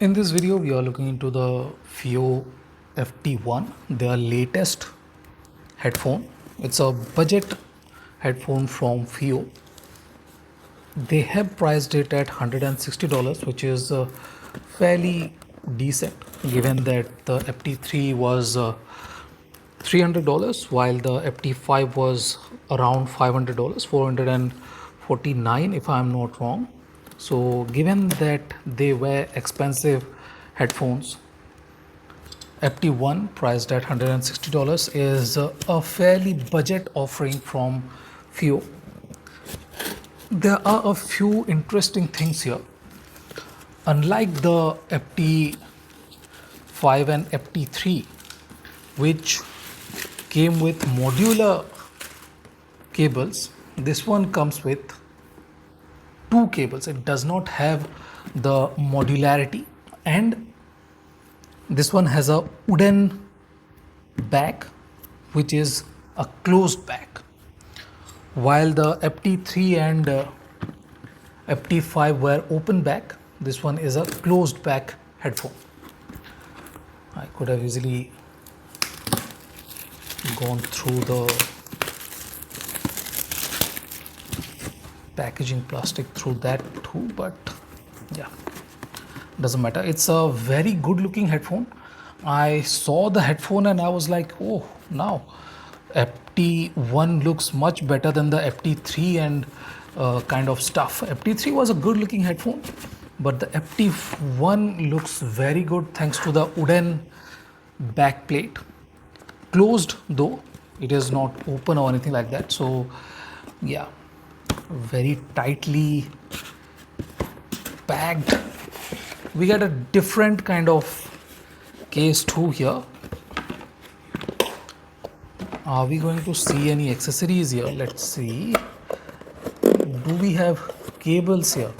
In this video, we are looking into the Fiio FT1, their latest headphone. It's a budget headphone from Fiio. They have priced it at $160, which is fairly decent given that the FT3 was $300 while the FT5 was around $500, 449 if I'm not wrong. So given that they were expensive headphones, FT1 priced at $160 is a fairly budget offering from Fiio. There are a few interesting things here. Unlike the FT5 and FT3, which came with modular cables, this one comes with two cables. It does not have the modularity, and this one has a wooden back which is a closed back, while the FT3 and FT5 were open back. This one is a closed back headphone. I could have easily gone through the packaging plastic through that too, but yeah, doesn't matter. It's a very good looking headphone. I saw the headphone and I was like, oh, now FT1 looks much better than the FT3 and kind of stuff. FT3 was a good looking headphone, but the FT1 looks very good thanks to the wooden back plate. Closed though, it is not open or anything like that. So yeah, very tightly packed. We get a different kind of case too here. Are we going to see any accessories here? Let's see. Do we have cables here?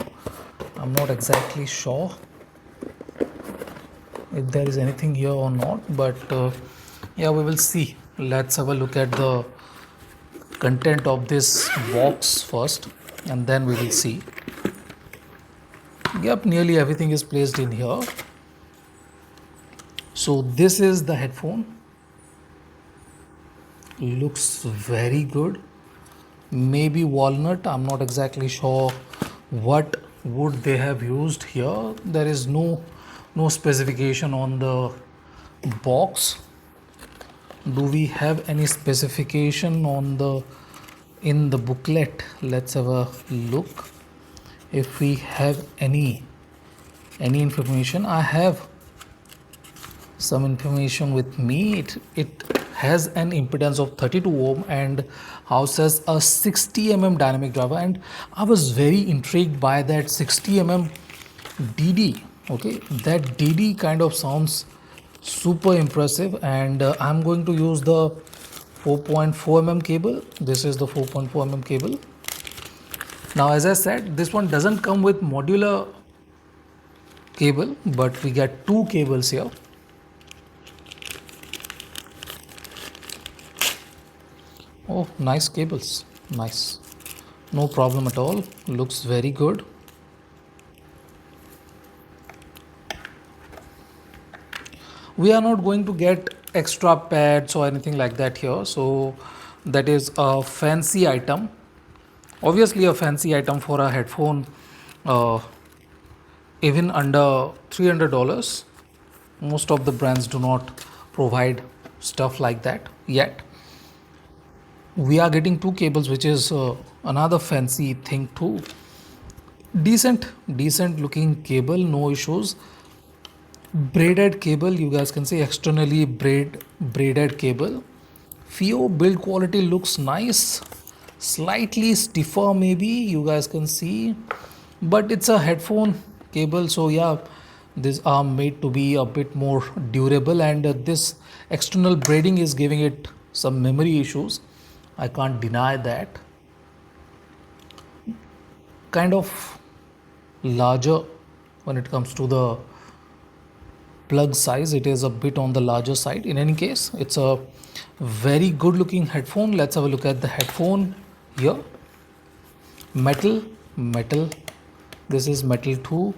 I'm not exactly sure if there is anything here or not, but yeah, we will see. Let's have a look at the content of this box first and then we will see. Yep, nearly everything is placed in here. So this is the headphone. Looks very good. Maybe walnut. I'm not exactly sure what wood they have used here. There is no specification on the box. Do we have any specification on the in the booklet? Let's have a look if we have any information. I have some information with me. It has an impedance of 32 ohm and houses a 60 mm dynamic driver, and I was very intrigued by that 60 mm DD. Okay, that DD kind of sounds super impressive, and I'm going to use the 4.4 mm cable. This is the 4.4 mm cable. Now, as I said, this one doesn't come with modular cable, but we get two cables here. Oh, nice cables. Nice. No problem at all. Looks very good. We are not going to get extra pads or anything like that here. So that is a fancy item. Obviously a fancy item for a headphone, even under $300. Most of the brands do not provide stuff like that yet. We are getting two cables, which is another fancy thing too. Decent looking cable, no issues. Braided cable, you guys can see, externally braided cable. Fiio build quality looks nice, slightly stiffer maybe, you guys can see, but it's a headphone cable, so yeah, these are made to be a bit more durable, and this external braiding is giving it some memory issues. I can't deny that. Kind of larger when it comes to the plug size. It is a bit on the larger side. In any case, it's a very good looking headphone. Let's have a look at the headphone here. Metal. This is metal too.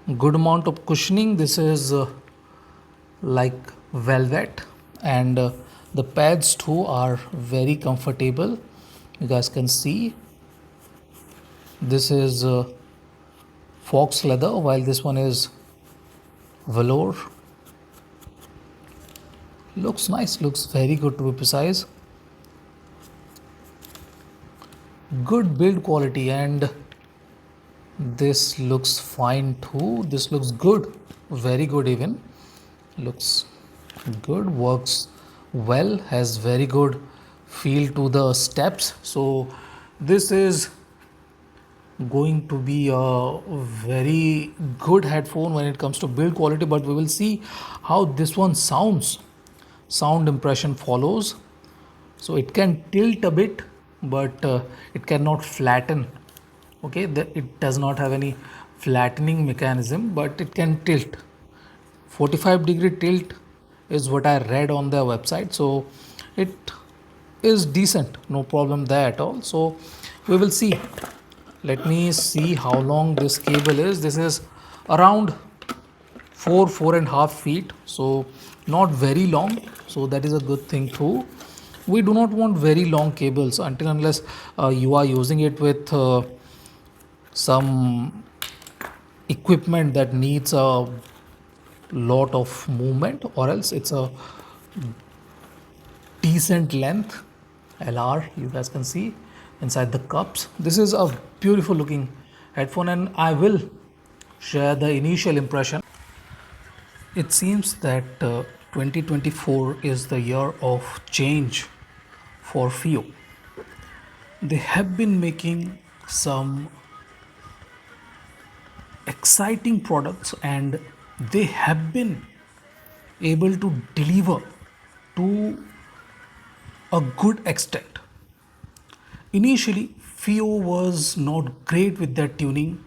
Good amount of cushioning. This is like velvet, and the pads too are very comfortable. You guys can see this is fox leather, while this one is velour. Looks nice, looks very good to be precise. Good build quality, and this looks fine too. This looks good, very good even. Looks good, works well, has very good feel to the steps. So this is going to be a very good headphone when it comes to build quality, but we will see how this one sounds. Sound impression follows. So it can tilt a bit, but it cannot flatten. Okay, it does not have any flattening mechanism, but it can tilt. 45-degree tilt is what I read on their website, so it is decent, no problem there at all. So we will see. Let me see how long this cable is. This is around 4.5 feet, so not very long, so that is a good thing too. We do not want very long cables until unless you are using it with some equipment that needs a lot of movement, or else it's a decent length. LR, you guys can see inside the cups. This is a beautiful looking headphone, and I will share the initial impression. It seems that 2024 is the year of change for Fiio. They have been making some exciting products, and they have been able to deliver to a good extent. Initially, Fiio was not great with their tuning.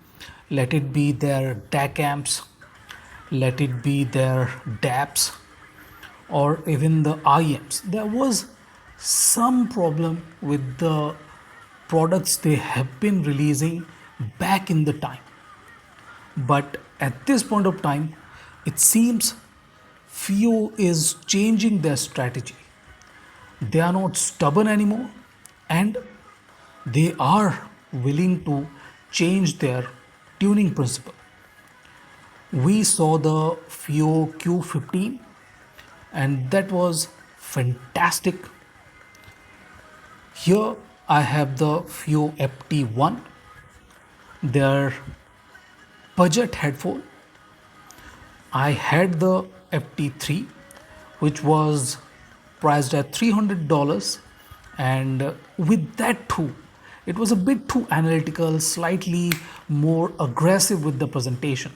Let it be their DAC amps, let it be their DAPs, or even the IEMs. There was some problem with the products they have been releasing back in the time. But at this point of time, it seems Fiio is changing their strategy. They are not stubborn anymore, and they are willing to change their tuning principle. We saw the Fiio Q15, and that was fantastic. Here I have the Fiio FT1, their budget headphone. I had the FT3, which was priced at $300, and with that too, it was a bit too analytical, slightly more aggressive with the presentation.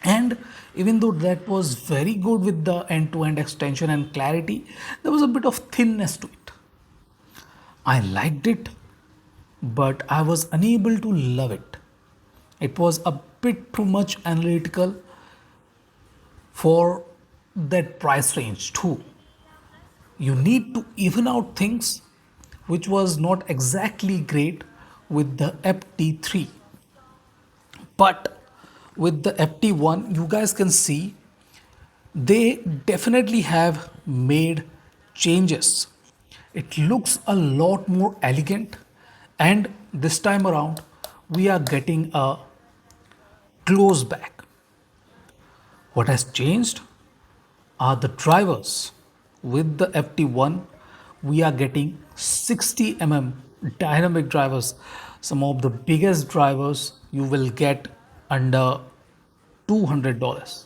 And even though that was very good with the end-to-end extension and clarity, there was a bit of thinness to it. I liked it, but I was unable to love it. It was a bit too much analytical for that price range too. You need to even out things, which was not exactly great with the FT3. But with the FT1, you guys can see they definitely have made changes. It looks a lot more elegant, and this time around we are getting a close back. What has changed are the drivers. With the FT1, we are getting 60 dynamic drivers. Some of the biggest drivers you will get under $200.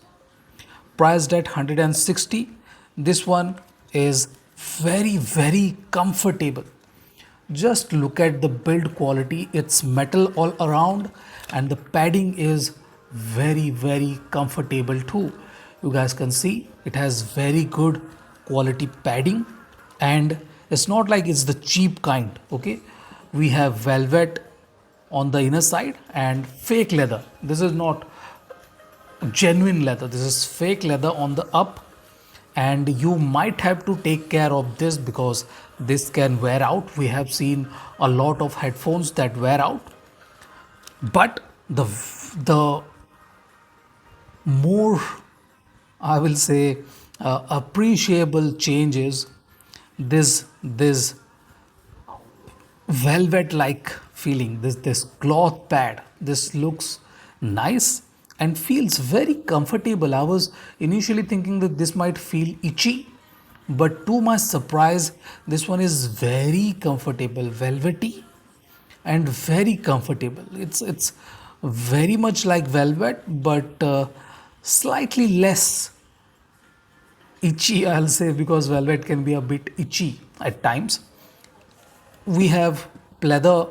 Priced at 160, this one is very, very comfortable. Just look at the build quality. It's metal all around, and the padding is very, very comfortable too. You guys can see it has very good quality padding, and it's not like it's the cheap kind. Okay, we have velvet on the inner side and fake leather. This is not genuine leather, this is fake leather on the up, and you might have to take care of this because this can wear out. We have seen a lot of headphones that wear out, but the more, I will say, appreciable change is this velvet like feeling, this cloth pad. This looks nice and feels very comfortable. I was initially thinking that this might feel itchy, but to my surprise, this one is very comfortable, velvety and very comfortable. It's very much like velvet, but slightly less itchy, I'll say, because velvet can be a bit itchy at times. We have pleather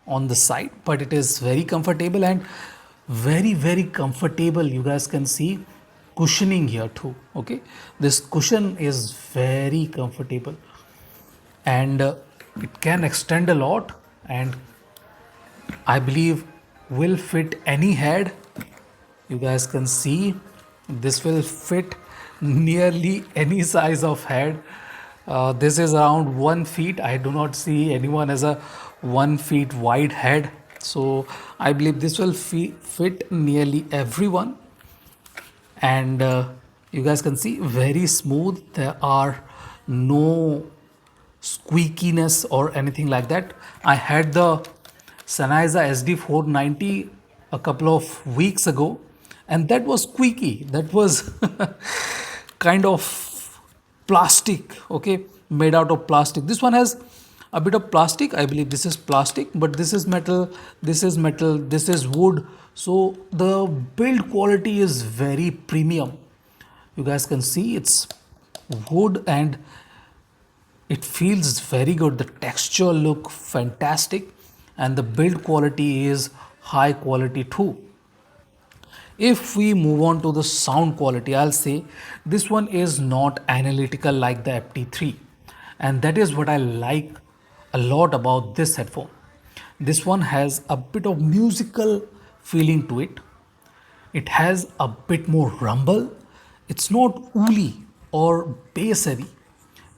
on the side, but it is very comfortable and very comfortable. You guys can see cushioning here too. Okay, this cushion is very comfortable, and it can extend a lot, and I believe will fit any head. You guys can see this will fit nearly any size of head. This is around 1 feet. I do not see anyone as a 1 feet wide head, so I believe this will fit nearly everyone. And you guys can see very smooth. There are no squeakiness or anything like that. I had the Sennheiser SD490 a couple of weeks ago, and that was squeaky. That was kind of plastic, okay, made out of plastic. This one has a bit of plastic. I believe this is plastic, but this is metal, this is metal, this is wood. So the build quality is very premium. You guys can see it's wood and it feels very good. The texture look fantastic and the build quality is high quality too. If we move on to the sound quality, I'll say this one is not analytical like the FT3, and that is what I like a lot about this headphone. This one has a bit of musical feeling to it. It has a bit more rumble. It's not woolly or bass heavy.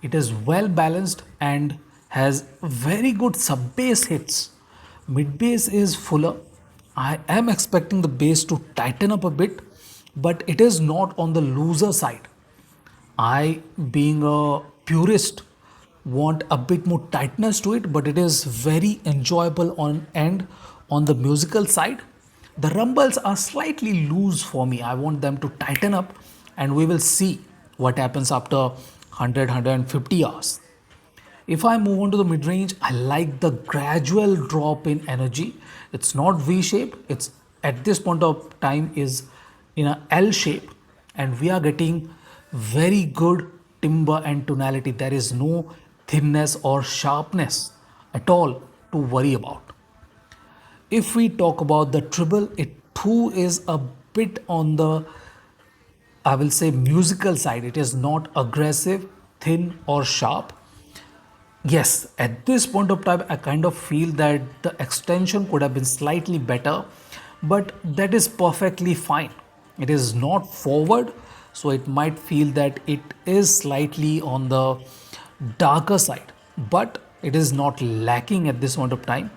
It is well balanced and has very good sub bass hits. Mid bass is fuller. I am expecting the bass to tighten up a bit, but it is not on the looser side. I, being a purist, want a bit more tightness to it, but it is very enjoyable on end on the musical side. The rumbles are slightly loose for me. I want them to tighten up, and we will see what happens after 100 hours. If I move on to the mid range, I like the gradual drop in energy. It's not V shape, it's at this point of time is in a L shape, and we are getting very good timbre and tonality. There is no thinness or sharpness at all to worry about. If we talk about the treble, it too is a bit on the, I will say, musical side. It is not aggressive, thin, or sharp. Yes, at this point of time, I kind of feel that the extension could have been slightly better, but that is perfectly fine. It is not forward, so it might feel that it is slightly on the darker side, but it is not lacking at this point of time,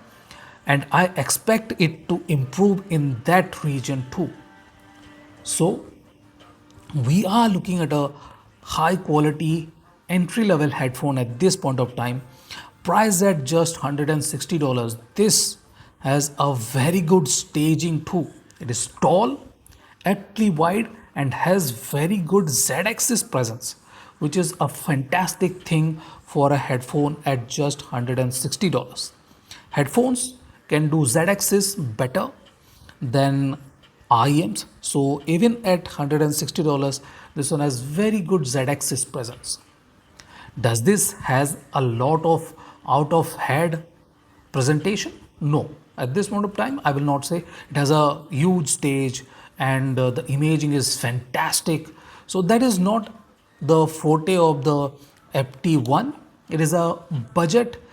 and I expect it to improve in that region too. So we are looking at a high quality entry level headphone at this point of time, priced at just $160. This has a very good staging too. It is tall, aptly wide, and has very good Z-axis presence, which is a fantastic thing for a headphone at just $160. Headphones can do Z-axis better than IEMs. So even at $160, this one has very good Z-axis presence. Does this has a lot of out of head presentation? No. At this moment of time, I will not say it has a huge stage and the imaging is fantastic. So that is not the forte of the FT1. It is a budget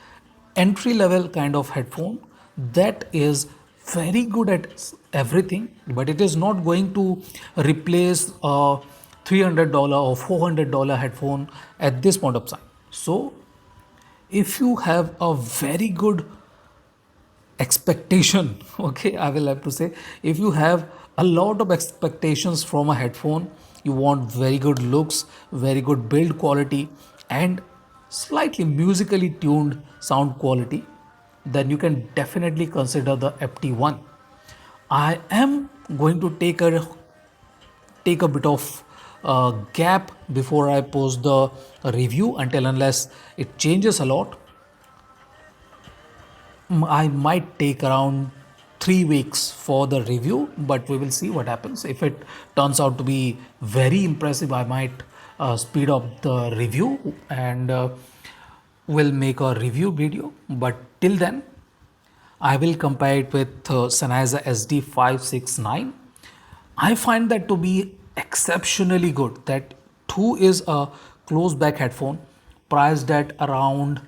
entry level kind of headphone that is very good at everything, but it is not going to replace a $300 or $400 headphone at this point of time. So if you have a very good expectation, okay, I will have to say, if you have a lot of expectations from a headphone. You want very good looks, very good build quality, and slightly musically tuned sound quality, then you can definitely consider the FT1. I am going to take a bit of gap before I post the review until unless it changes a lot. I might take around 3 weeks for the review, but we will see what happens. If it turns out to be very impressive, I might speed up the review and will make a review video. But till then, I will compare it with Sennheiser SD569. I find that to be exceptionally good. That too is a close back headphone priced at around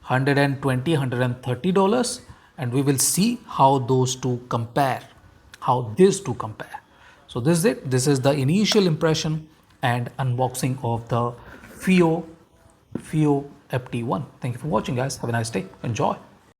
120 $130, and we will see how those two compare, how these two compare. So this is it. This is the initial impression and unboxing of the Fiio FT1. Thank you for watching, guys. Have a nice day. Enjoy.